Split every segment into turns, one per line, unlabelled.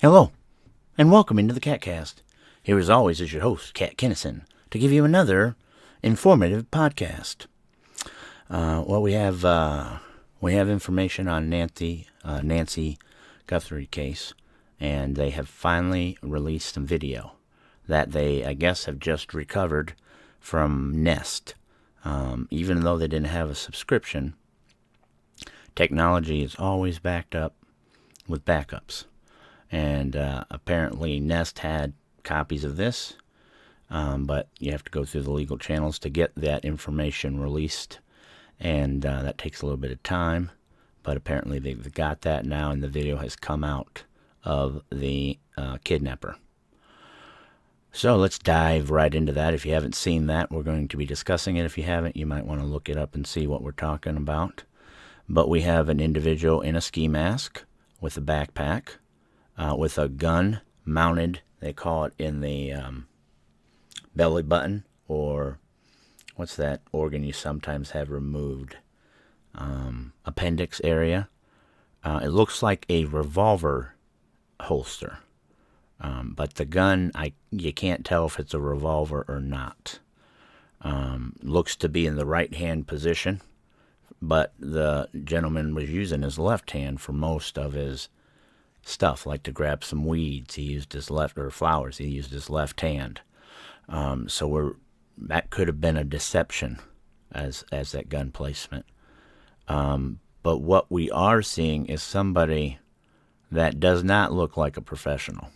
Hello, and welcome into the CatCast. Here, as always, is your host, Cat Kinnison, to give you another informative podcast. We have information on Nancy Guthrie case, and they have finally released some video that they, I guess, have just recovered from Nest. Even though they didn't have a subscription, technology is always backed up with backups. And apparently Nest had copies of this, but you have to go through the legal channels to get that information released, and that takes a little bit of time. But apparently they've got that now, and the video has come out of the kidnapper. So let's dive right into that. If you haven't seen that, we're going to be discussing it. If you haven't, you might want to look it up and see what we're talking about. But we have an individual in a ski mask with a backpack, with a gun mounted, they call it, in the belly button, or what's that organ you sometimes have removed? Appendix area. It looks like a revolver holster. But the gun, you can't tell if it's a revolver or not. Looks to be in the right hand position, but the gentleman was using his left hand for most of his stuff, like to grab some weeds. He used his left, or flowers. He used his left hand. That could have been a deception as that gun placement. But what we are seeing is somebody that does not look like a professional.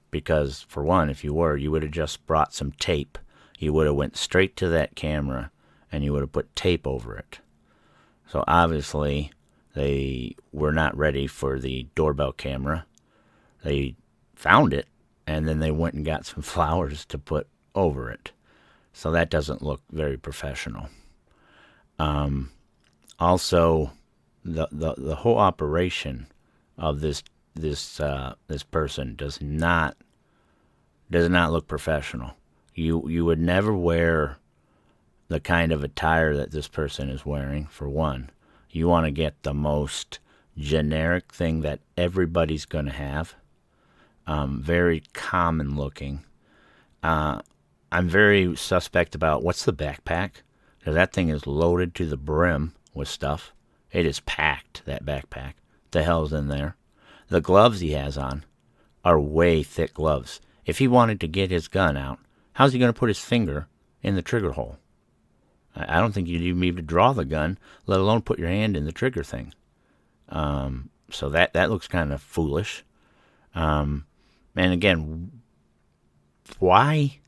Because for one, if you were, you would have just brought some tape. You would have went straight to that camera and you would have put tape over it. So obviously they were not ready for the doorbell camera. They found it, and then they went and got some flowers to put over it. So that doesn't look very professional. Also, the whole operation of this person does not look professional. You would never wear the kind of attire that this person is wearing, for one. You want to get the most generic thing that everybody's going to have. Very common looking. I'm very suspect about what's the backpack, because that thing is loaded to the brim with stuff. It is packed, that backpack. The hell's in there? The gloves he has on are way thick gloves. If he wanted to get his gun out, how's he going to put his finger in the trigger hole? I don't think you'd even be able to draw the gun, let alone put your hand in the trigger thing. So that looks kind of foolish. And again, why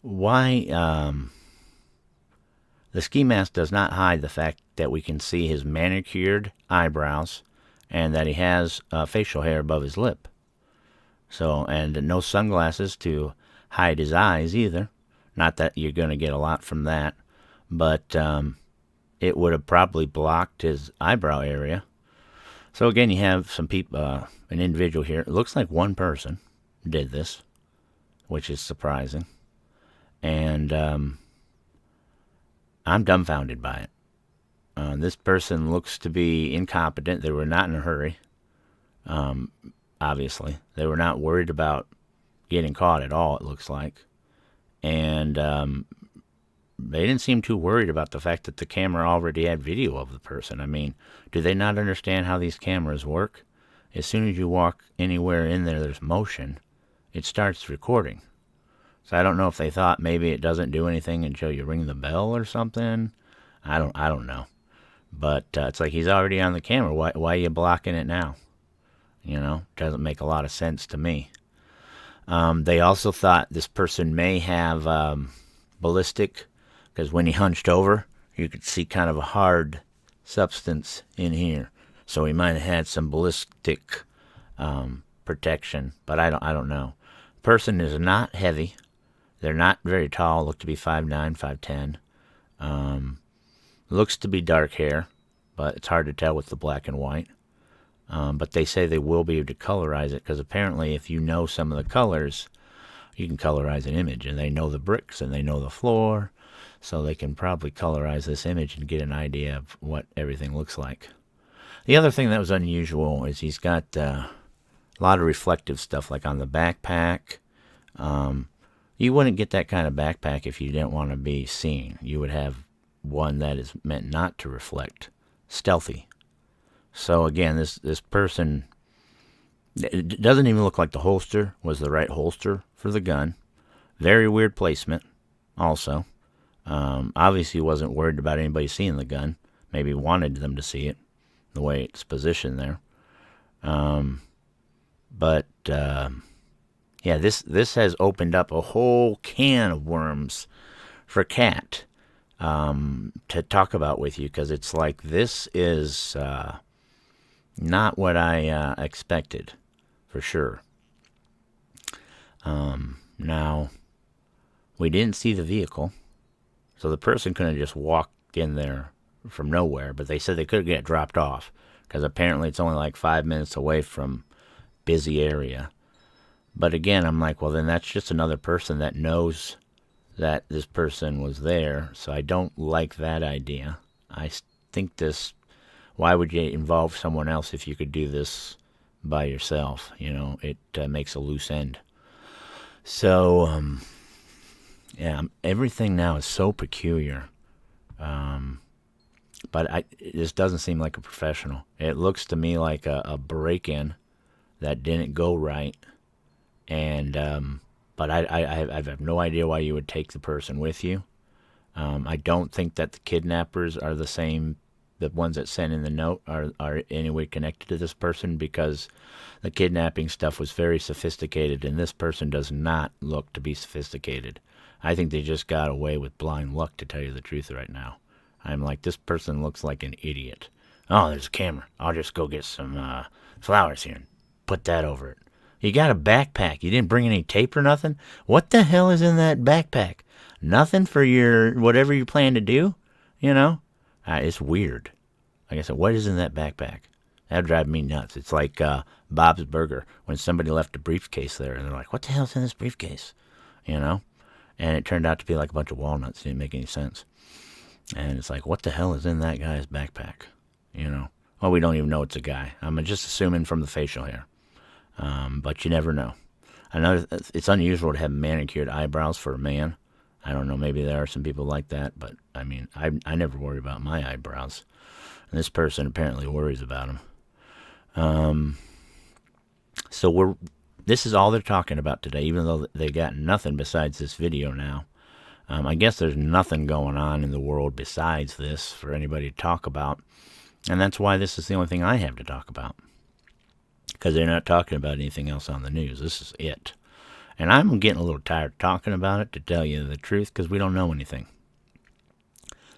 the ski mask does not hide the fact that we can see his manicured eyebrows and that he has facial hair above his lip. So, and no sunglasses to hide his eyes either. Not that you're going to get a lot from that. But it would have probably blocked his eyebrow area. So again, you have some people, an individual here. It looks like one person did this, which is surprising. And I'm dumbfounded by it. This person looks to be incompetent. They were not in a hurry. Obviously, they were not worried about getting caught at all, it looks like. And they didn't seem too worried about the fact that the camera already had video of the person. I mean, do they not understand how these cameras work? As soon as you walk anywhere in there, there's motion, it starts recording. So I don't know if they thought maybe it doesn't do anything until you ring the bell or something. I don't know. But it's like he's already on the camera. Why are you blocking it now? Doesn't make a lot of sense to me. They also thought this person may have ballistic, because when he hunched over, you could see kind of a hard substance in here. So he might have had some ballistic protection, but I don't know. Person is not heavy. They're not very tall. Look to be 5'9", 5'10". Looks to be dark hair, but it's hard to tell with the black and white. But they say they will be able to colorize it, because apparently if you know some of the colors, you can colorize an image, and they know the bricks and they know the floor, so they can probably colorize this image and get an idea of what everything looks like. The other thing that was unusual is he's got a lot of reflective stuff, like on the backpack. You wouldn't get that kind of backpack if you didn't want to be seen. You would have one that is meant not to reflect, stealthy. So again, this person, it doesn't even look like the holster was the right holster for the gun. Very weird placement, also. Obviously, wasn't worried about anybody seeing the gun. Maybe wanted them to see it, the way it's positioned there. But yeah, this has opened up a whole can of worms for Kat to talk about with you, because it's like this is not what I expected, for sure. Now, we didn't see the vehicle, so the person couldn't have just walked in there from nowhere, but they said they could get dropped off, because apparently it's only like 5 minutes away from busy area. But again, I'm like, well, then that's just another person that knows that this person was there, so I don't like that idea. I think this, why would you involve someone else if you could do this by yourself? It makes a loose end. So, yeah, everything now is so peculiar. But this doesn't seem like a professional. It looks to me like a break-in that didn't go right. And but I have no idea why you would take the person with you. I don't think that the kidnappers are the same. The ones that sent in the note are any way connected to this person, because the kidnapping stuff was very sophisticated, and this person does not look to be sophisticated. I think they just got away with blind luck, to tell you the truth right now. I'm like, this person looks like an idiot. Oh, there's a camera. I'll just go get some flowers here and put that over it. You got a backpack. You didn't bring any tape or nothing? What the hell is in that backpack? Nothing for your whatever you plan to do? It's weird. Like I said, what is in that backpack? That'd drive me nuts. It's like Bob's Burger, when somebody left a briefcase there, and they're like, what the hell's in this briefcase? And it turned out to be like a bunch of walnuts. It didn't make any sense. And it's like, what the hell is in that guy's backpack? Well, we don't even know it's a guy. I'm just assuming from the facial hair. But you never know. I know it's unusual to have manicured eyebrows for a man. I don't know, maybe there are some people like that, but I mean, I never worry about my eyebrows. And this person apparently worries about them. So this is all they're talking about today, even though they got nothing besides this video now. I guess there's nothing going on in the world besides this for anybody to talk about. And that's why this is the only thing I have to talk about. Because they're not talking about anything else on the news. This is it. And I'm getting a little tired of talking about it, to tell you the truth, because we don't know anything.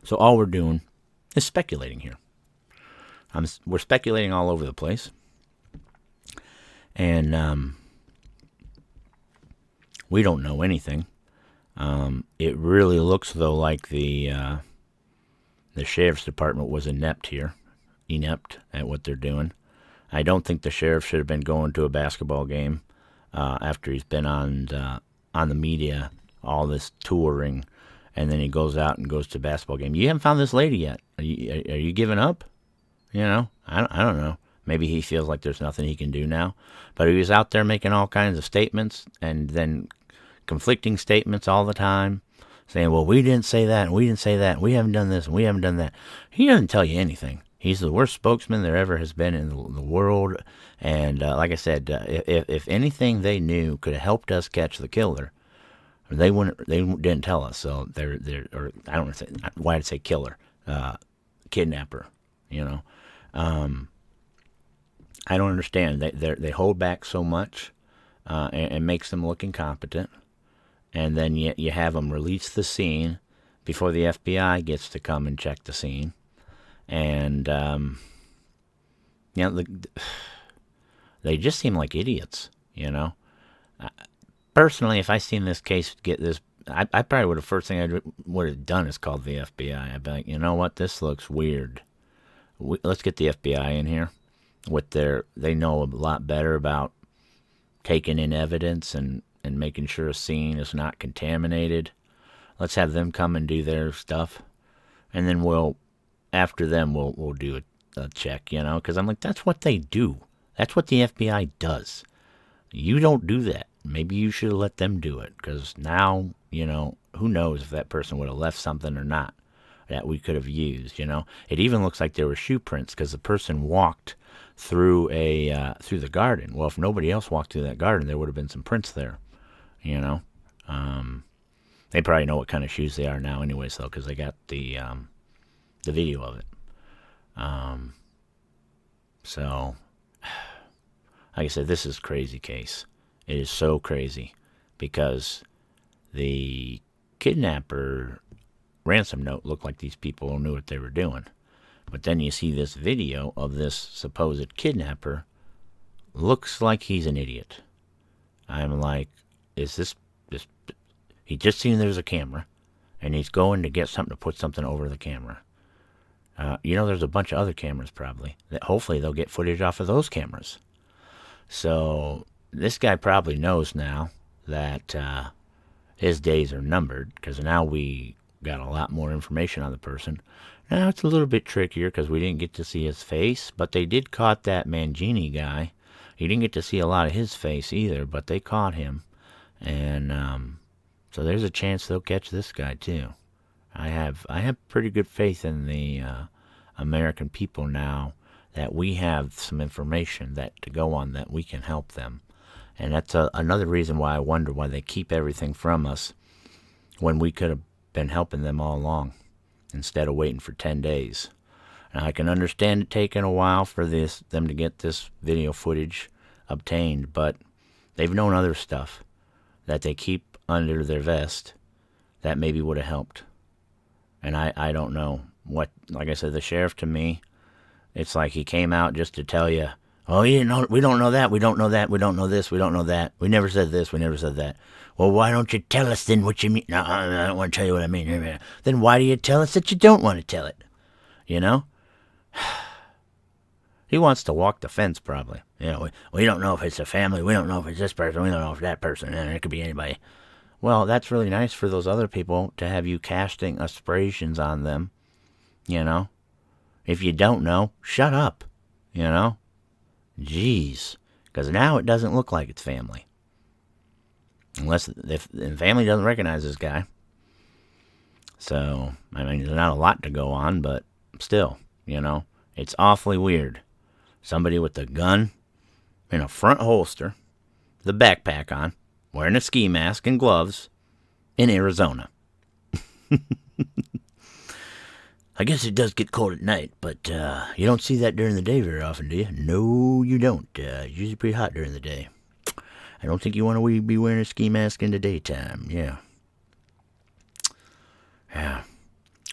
So all we're doing is speculating here. We're speculating all over the place. And we don't know anything. It really looks, though, like the sheriff's department was inept at what they're doing. I don't think the sheriff should have been going to a basketball game after he's been on the media, all this touring, and then he goes out and goes to a basketball game. You haven't found this lady yet. Are you giving up? I don't know. Maybe he feels like there's nothing he can do now. But he was out there making all kinds of statements, and then conflicting statements all the time, saying, well, we didn't say that, and we didn't say that, and we haven't done this, and we haven't done that. He doesn't tell you anything. He's the worst spokesman there ever has been in the world. And like I said, if anything they knew could have helped us catch the killer, they didn't tell us. So or I don't want to say, why did I say killer? Kidnapper. I don't understand. They hold back so much, and makes them look incompetent. And then you have them release the scene before the FBI gets to come and check the scene. And, they just seem like idiots, Personally, if I seen this case get this, I probably would have, first thing I would have done is called the FBI. I'd be like, you know what, this looks weird. Let's get the FBI in here. They know a lot better about taking in evidence and making sure a scene is not contaminated. Let's have them come and do their stuff. And then after them, we'll do check, you know, because I'm like, that's what they do. That's what the FBI does. You don't do that. Maybe you should have let them do it, because now, you know, who knows if that person would have left something or not that we could have used, you know. It even looks like there were shoe prints because the person walked through through the garden. Well, if nobody else walked through that garden, there would have been some prints there, you know. They probably know what kind of shoes they are now anyways, though, because they got the video of it. So, like I said, this is a crazy case. It is so crazy because the kidnapper ransom note looked like these people knew what they were doing. But then you see this video of this supposed kidnapper. Looks like he's an idiot. I'm like, is this he just seen there's a camera, and he's going to get something to put something over the camera. You know, there's a bunch of other cameras probably that hopefully they'll get footage off of those cameras. So this guy probably knows now that his days are numbered, because now we got a lot more information on the person. Now it's a little bit trickier because we didn't get to see his face, but they did caught that Mangini guy. You didn't get to see a lot of his face either, but they caught him. And so there's a chance they'll catch this guy too. I have pretty good faith in the American people now that we have some information that to go on that we can help them. And that's another reason why I wonder why they keep everything from us when we could have been helping them all along instead of waiting for 10 days. Now, I can understand it taking a while for them to get this video footage obtained, but they've known other stuff that they keep under their vest that maybe would have helped. And I don't know what, like I said, the sheriff to me, it's like he came out just to tell you, oh, you know, we don't know that, we don't know that, we don't know this, we don't know that, we never said this, we never said that. Well, why don't you tell us then what you mean? No, I don't want to tell you what I mean. Then why do you tell us that you don't want to tell it? You know? He wants to walk the fence, probably. You know, we don't know if it's a family, we don't know if it's this person, we don't know if it's that person, and it could be anybody. Well, that's really nice for those other people to have you casting aspersions on them, you know? If you don't know, shut up, you know? Jeez. Because now it doesn't look like it's family. Unless if the family doesn't recognize this guy. So, I mean, there's not a lot to go on, but still, you know, it's awfully weird. Somebody with a gun in a front holster, the backpack on, wearing a ski mask and gloves in Arizona. I guess it does get cold at night, but you don't see that during the day very often, do you? No, you don't. It's usually pretty hot during the day. I don't think you want to be wearing a ski mask in the daytime. Yeah. Yeah.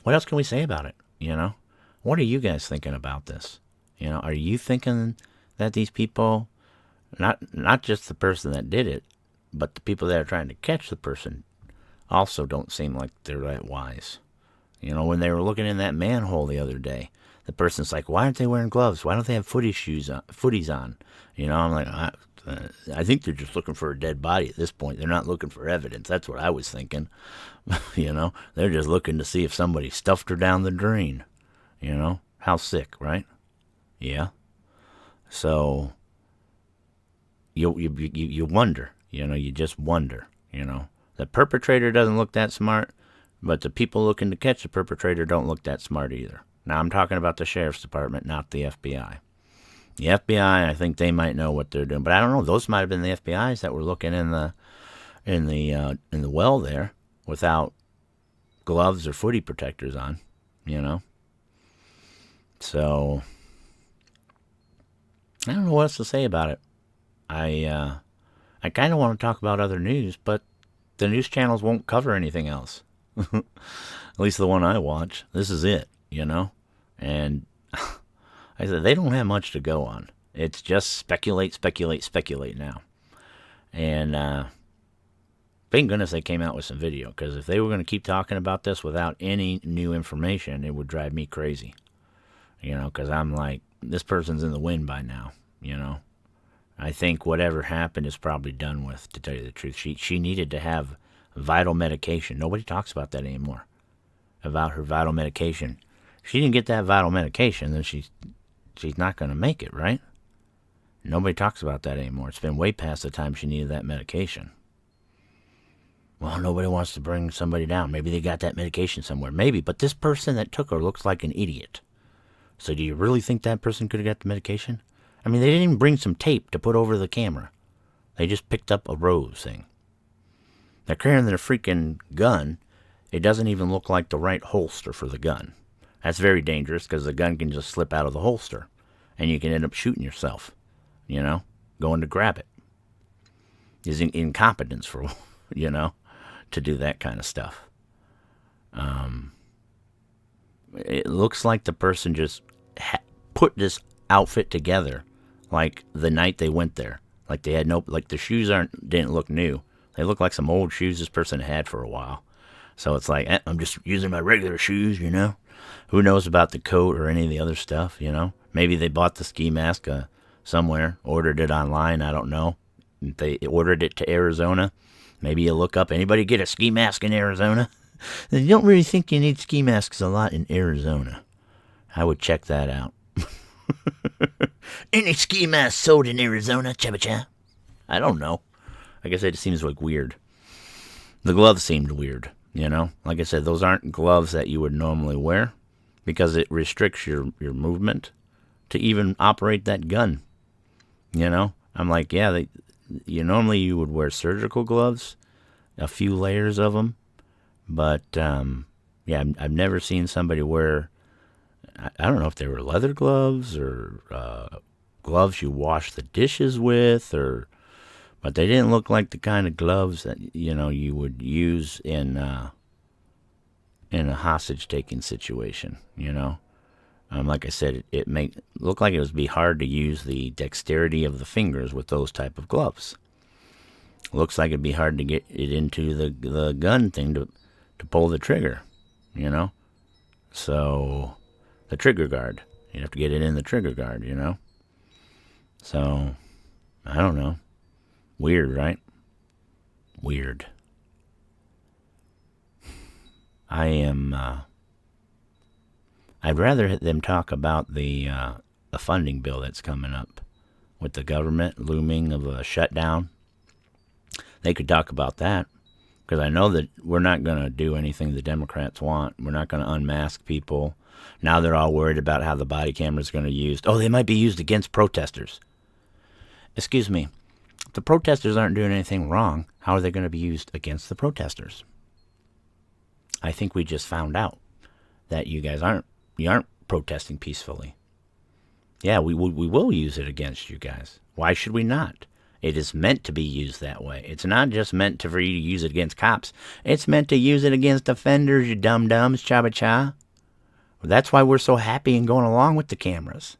What else can we say about it, you know? What are you guys thinking about this? You know, are you thinking that these people, not just the person that did it, but the people that are trying to catch the person also don't seem like they're that wise? You know, when they were looking in that manhole the other day, the person's like, why aren't they wearing gloves? Why don't they have footies on? You know, I'm like, I think they're just looking for a dead body at this point. They're not looking for evidence. That's what I was thinking. You know, they're just looking to see if somebody stuffed her down the drain. You know, how sick, right? Yeah. So you wonder. You know, you just wonder. You know, the perpetrator doesn't look that smart, but the people looking to catch the perpetrator don't look that smart either. Now I'm talking about the sheriff's department, not the FBI. The FBI, I think they might know what they're doing, but I don't know. Those might have been the FBI's that were looking in the well there without gloves or footy protectors on. You know. So I don't know what else to say about it. I kind of want to talk about other news, but the news channels won't cover anything else. At least the one I watch. This is it, you know? And I said, they don't have much to go on. It's just speculate now. And thank goodness they came out with some video, because if they were going to keep talking about this without any new information, it would drive me crazy. You know, because I'm like, this person's in the wind by now, you know? I think whatever happened is probably done with, to tell you the truth. She needed to have vital medication. Nobody talks about that anymore, about her vital medication. She didn't get that vital medication, then she she's not going to make it, right? Nobody talks about that anymore. It's been way past the time she needed that medication. Well, nobody wants to bring somebody down. Maybe they got that medication somewhere. Maybe, but this person that took her looks like an idiot. So do you really think that person could have got the medication? I mean, they didn't even bring some tape to put over the camera. They just picked up a rose thing. They're carrying their freaking gun. It doesn't even look like the right holster for the gun. That's very dangerous because the gun can just slip out of the holster. And you can end up shooting yourself, going to grab it. Is incompetence for, to do that kind of stuff. It looks like the person just put this outfit together like the night they went there. Like they had the shoes didn't look new. They look like some old shoes this person had for a while. So it's like, I'm just using my regular shoes, Who knows about the coat or any of the other stuff, Maybe they bought the ski mask somewhere, ordered it online, I don't know. They ordered it to Arizona. Maybe you look up, anybody get a ski mask in Arizona? They don't really think you need ski masks a lot in Arizona. I would check that out. Any ski masks sold in Arizona, Chabacha? I don't know. I guess it seems like weird. The gloves seemed weird, Like I said, those aren't gloves that you would normally wear because it restricts your movement to even operate that gun. I'm like, yeah, normally you would wear surgical gloves, a few layers of them, but I've never seen somebody wear. I don't know if they were leather gloves or gloves you wash the dishes with, but they didn't look like the kind of gloves that you would use in a hostage taking situation. Like I said, it look like it would be hard to use the dexterity of the fingers with those type of gloves. Looks like it'd be hard to get it into the gun thing to pull the trigger, So the trigger guard, you'd have to get it in the trigger guard, So I don't know. Weird, right? Weird. I'd rather them talk about the funding bill that's coming up with the government looming of a shutdown. They could talk about that because I know that we're not going to do anything the Democrats want. We're not going to unmask people. Now they're all worried about how the body cameras are going to be used. Oh, they might be used against protesters. Excuse me. If the protesters aren't doing anything wrong, how are they going to be used against the protesters? I think we just found out that you aren't protesting peacefully. Yeah, we will use it against you guys. Why should we not? It is meant to be used that way. It's not just meant for you to use it against cops. It's meant to use it against offenders, you dum-dums, cha-ba-cha. That's why we're so happy and going along with the cameras.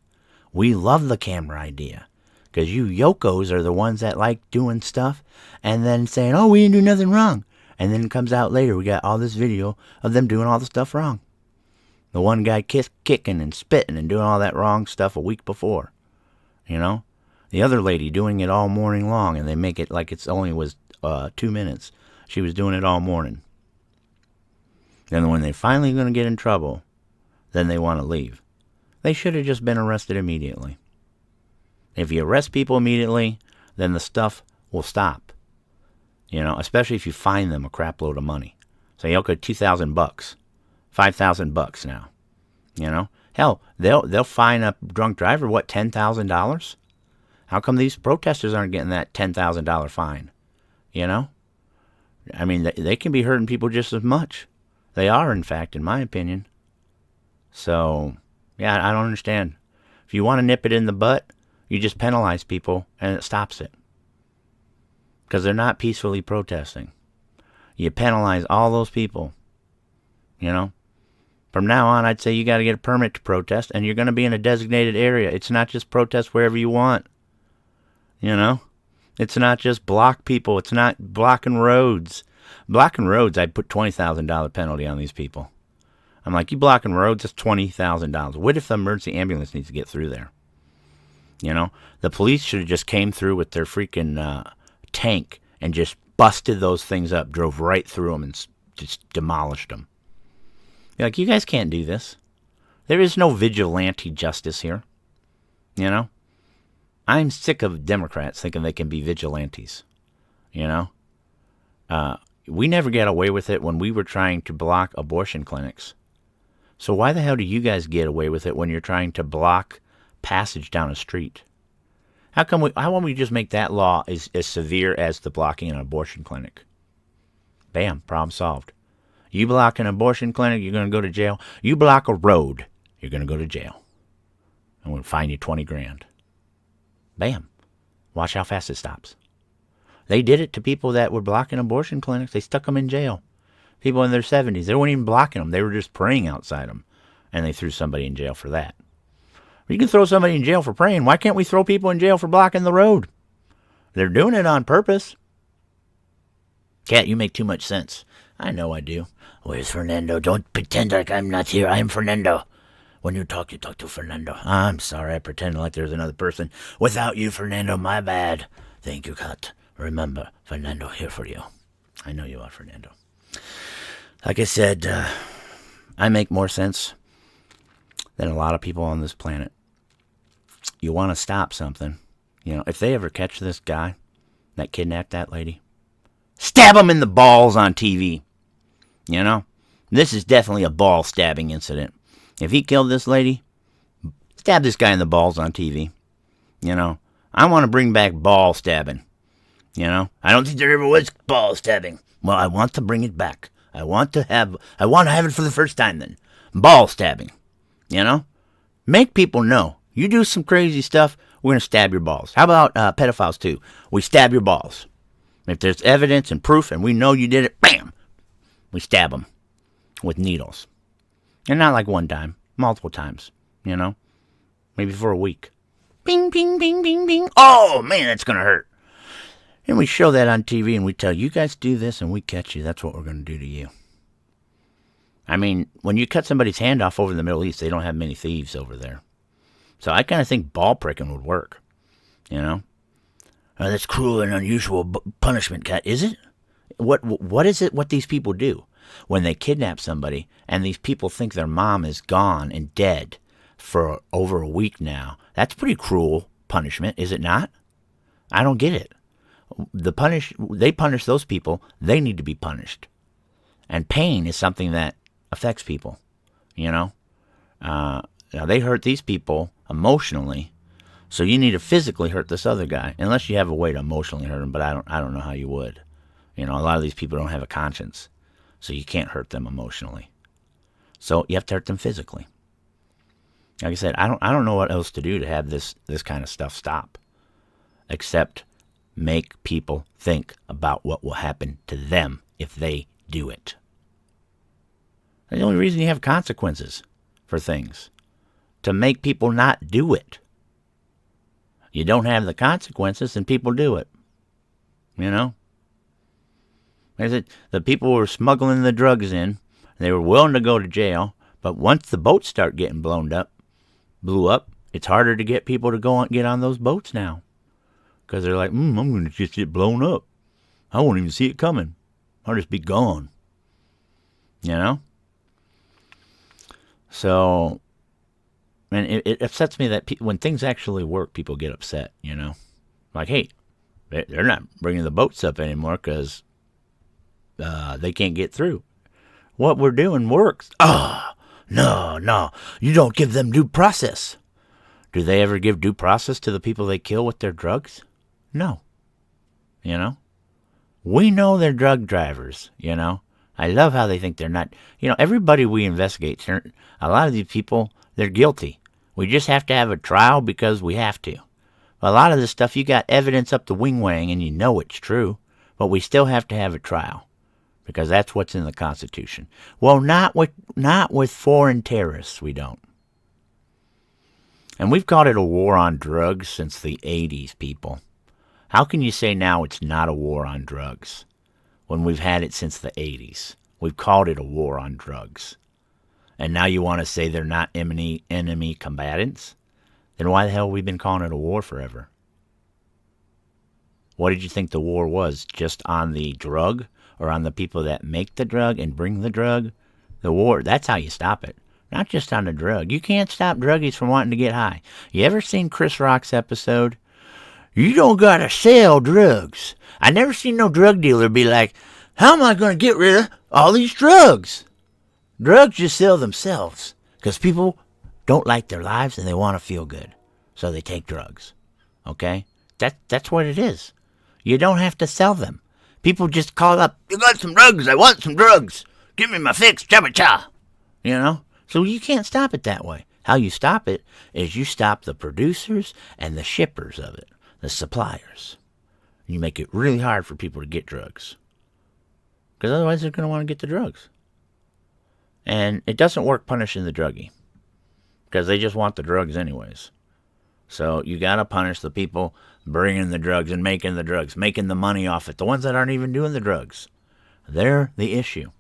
We love the camera idea. Because you yokos are the ones that like doing stuff and then saying, oh, we didn't do nothing wrong. And then it comes out later, we got all this video of them doing all the stuff wrong. The one guy kicking and spitting and doing all that wrong stuff a week before. The other lady doing it all morning long, and they make it like it's only was 2 minutes. She was doing it all morning. Then when they're finally going to get in trouble, then they want to leave. They should have just been arrested immediately. If you arrest people immediately, then the stuff will stop. Especially if you fine them a crap load of money. Say, okay, $2,000, $5,000 now. Hell, they'll fine a drunk driver, what, $10,000? How come these protesters aren't getting that $10,000 fine? I mean, they can be hurting people just as much. They are, in fact, in my opinion. So, yeah, I don't understand. If you want to nip it in the butt, you just penalize people and it stops it. Because they're not peacefully protesting. You penalize all those people. From now on, I'd say you got to get a permit to protest, and you're going to be in a designated area. It's not just protest wherever you want. It's not just block people. It's not blocking roads. Blocking roads, I'd put $20,000 penalty on these people. I'm like, you blocking roads, that's $20,000. What if the emergency ambulance needs to get through there? The police should have just came through with their freaking tank and just busted those things up, drove right through them and just demolished them. You're like, you guys can't do this. There is no vigilante justice here. You know? I'm sick of Democrats thinking they can be vigilantes. You know? We never got away with it when we were trying to block abortion clinics. So why the hell do you guys get away with it when you're trying to block passage down a street? How won't we just make that law as severe as the blocking an abortion clinic? Bam, problem solved. You block an abortion clinic, you're going to go to jail. You block a road, you're going to go to jail. And we'll fine you 20 grand. Bam. Watch how fast it stops. They did it to people that were blocking abortion clinics. They stuck them in jail. People in their 70s, they weren't even blocking them. They were just praying outside them. And they threw somebody in jail for that. You can throw somebody in jail for praying. Why can't we throw people in jail for blocking the road? They're doing it on purpose. Cat, you make too much sense. I know I do. Where's Fernando? Don't pretend like I'm not here. I'm Fernando. When you talk to Fernando. I'm sorry, I pretended like there's another person. Without you, Fernando, my bad. Thank you, Cat. Remember, Fernando here for you. I know you are, Fernando. Like I said, I make more sense than a lot of people on this planet. You want to stop something. You know, if they ever catch this guy that kidnapped that lady, stab him in the balls on TV. You know, this is definitely a ball stabbing incident. If he killed this lady, stab this guy in the balls on TV. You know, I want to bring back ball stabbing. You know, I don't think there ever was ball stabbing. Well, I want to bring it back. I want to have it for the first time then. Ball stabbing. You know, make people know. You do some crazy stuff, we're going to stab your balls. How about pedophiles too? We stab your balls. If there's evidence and proof and we know you did it, bam, we stab them with needles. And not like one time, multiple times, you know, maybe for a week. Bing, bing, bing, bing, bing. Oh, man, that's going to hurt. And we show that on TV and we tell you guys do this and we catch you. That's what we're going to do to you. I mean, when you cut somebody's hand off over in the Middle East, they don't have many thieves over there. So I kind of think ball pricking would work, you know. That's cruel and unusual punishment, Cat. Is it? What is it what these people do when they kidnap somebody and these people think their mom is gone and dead for over a week now? That's pretty cruel punishment, is it not? I don't get it. They punish those people. They need to be punished. And pain is something that affects people, you know. Now they hurt these people emotionally, so you need to physically hurt this other guy, unless you have a way to emotionally hurt him. But I don't know how you would. You know, a lot of these people don't have a conscience, so you can't hurt them emotionally. So you have to hurt them physically. Like I said, I don't know what else to do to have this kind of stuff stop, except make people think about what will happen to them if they do it. That's the only reason you have consequences for things, to make people not do it. You don't have the consequences and people do it. You know? The people were smuggling the drugs in. They were willing to go to jail, but once the boats start getting blew up, it's harder to get people to get on those boats now. Because they're like, I'm going to just get blown up. I won't even see it coming. I'll just be gone. You know? So, and it upsets me that when things actually work, people get upset, you know? Like, hey, they're not bringing the boats up anymore because they can't get through. What we're doing works. No, you don't give them due process. Do they ever give due process to the people they kill with their drugs? No. You know? We know they're drug drivers, you know? I love how they think they're not. You know, everybody we investigate, a lot of these people, they're guilty. We just have to have a trial because we have to. A lot of this stuff, you got evidence up the wing-wang and you know it's true, but we still have to have a trial because that's what's in the Constitution. Well, not with foreign terrorists, we don't. And we've called it a war on drugs since the 80s, people. How can you say now it's not a war on drugs when we've had it since the 80s? We've called it a war on drugs. And now you want to say they're not enemy combatants? Then why the hell have we been calling it a war forever? What did you think the war was? Just on the drug or on the people that make the drug and bring the drug? The war, that's how you stop it. not just on the drug. You can't stop druggies from wanting to get high. You ever seen Chris Rock's episode? You don't gotta sell drugs. I never seen no drug dealer be like, how am I going to get rid of all these drugs? Drugs just sell themselves because people don't like their lives and they want to feel good. So they take drugs. Okay? That's what it is. You don't have to sell them. People just call up, you got some drugs, I want some drugs. Give me my fix, cha-cha. You know? So you can't stop it that way. How you stop it is you stop the producers and the shippers of it, the suppliers. You make it really hard for people to get drugs. Because otherwise they're going to want to get the drugs. And it doesn't work punishing the druggie. Because they just want the drugs anyways. So you got to punish the people bringing the drugs and making the drugs, making the money off it. The ones that aren't even doing the drugs. They're the issue.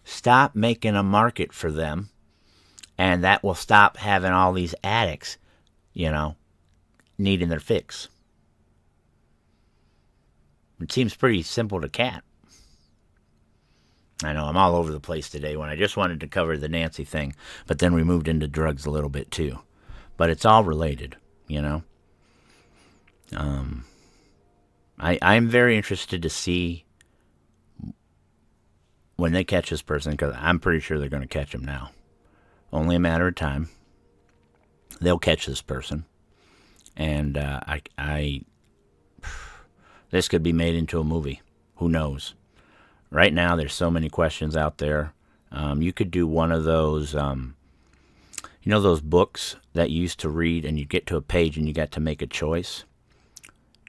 Stop making a market for them. And that will stop having all these addicts, needing their fix. It seems pretty simple to cat. I know I'm all over the place today when I just wanted to cover the Nancy thing, but then we moved into drugs a little bit too. But it's all related, I'm very interested to see when they catch this person, because I'm pretty sure they're going to catch him now. Only a matter of time. They'll catch this person. And this could be made into a movie. Who knows? Right now, there's so many questions out there. You could do one of those, those books that you used to read and you get to a page and you got to make a choice?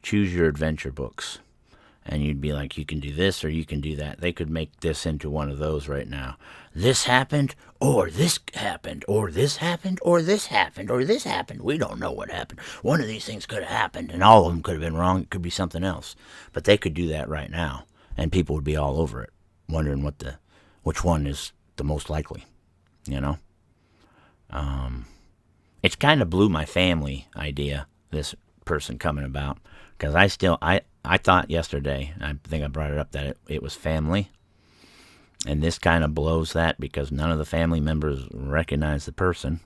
Choose your adventure books. And you'd be like, you can do this or you can do that. They could make this into one of those right now. This happened, or this happened, or this happened, or this happened, or this happened. We don't know what happened. One of these things could have happened, and all of them could have been wrong. It could be something else. But they could do that right now. And people would be all over it, wondering which one is the most likely, It's kind of blew my family idea, this person coming about, because I thought yesterday, I think I brought it up, that it was family. And this kind of blows that because none of the family members recognize the person.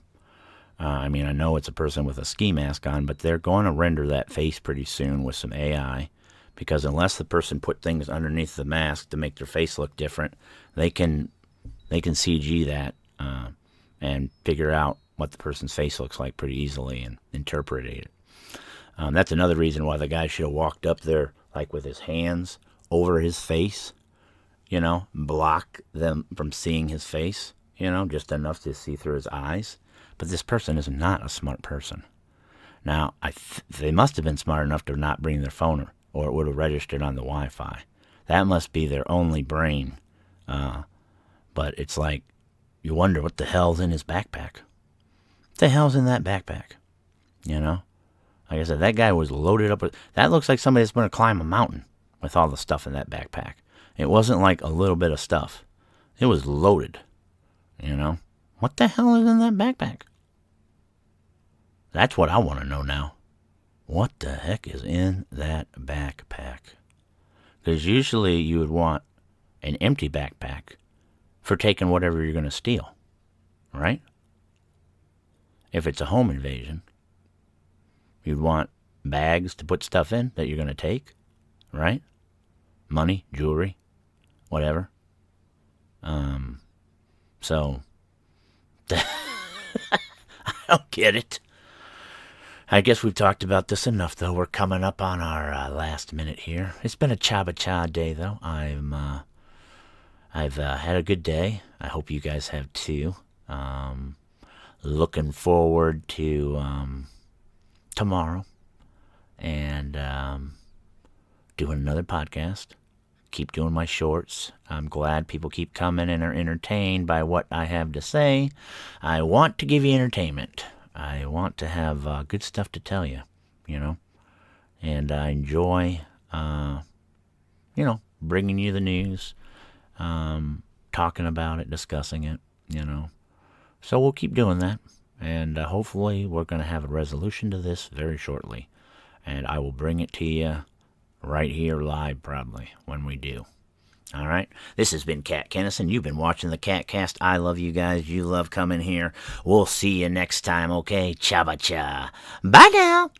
I know it's a person with a ski mask on, but they're going to render that face pretty soon with some AI. Because unless the person put things underneath the mask to make their face look different, they can CG that and figure out what the person's face looks like pretty easily and interpret it. That's another reason why the guy should have walked up there like with his hands over his face, block them from seeing his face, just enough to see through his eyes. But this person is not a smart person. Now, they must have been smart enough to not bring their phone or it would have registered on the Wi-Fi. That must be their only brain. But it's like, you wonder what the hell's in his backpack. What the hell's in that backpack? Like I said, that guy was loaded up with... That looks like somebody that's going to climb a mountain with all the stuff in that backpack. It wasn't like a little bit of stuff. It was loaded. What the hell is in that backpack? That's what I want to know now. What the heck is in that backpack? Because usually you would want an empty backpack for taking whatever you're going to steal. Right? If it's a home invasion, you'd want bags to put stuff in that you're going to take. Right? Money, jewelry, whatever. So, I don't get it. I guess we've talked about this enough, though. We're coming up on our last minute here. It's been a cha day, though. I've had a good day. I hope you guys have too. Looking forward to tomorrow and doing another podcast. Keep doing my shorts. I'm glad people keep coming and are entertained by what I have to say. I want to give you entertainment. I want to have good stuff to tell you, and I enjoy, bringing you the news, talking about it, discussing it, So we'll keep doing that, and hopefully we're going to have a resolution to this very shortly, and I will bring it to you right here live probably when we do. All right. This has been Cat Kennison. You've been watching the Cat Cast. I love you guys. You love coming here. We'll see you next time, okay? Chaba cha. Bye now.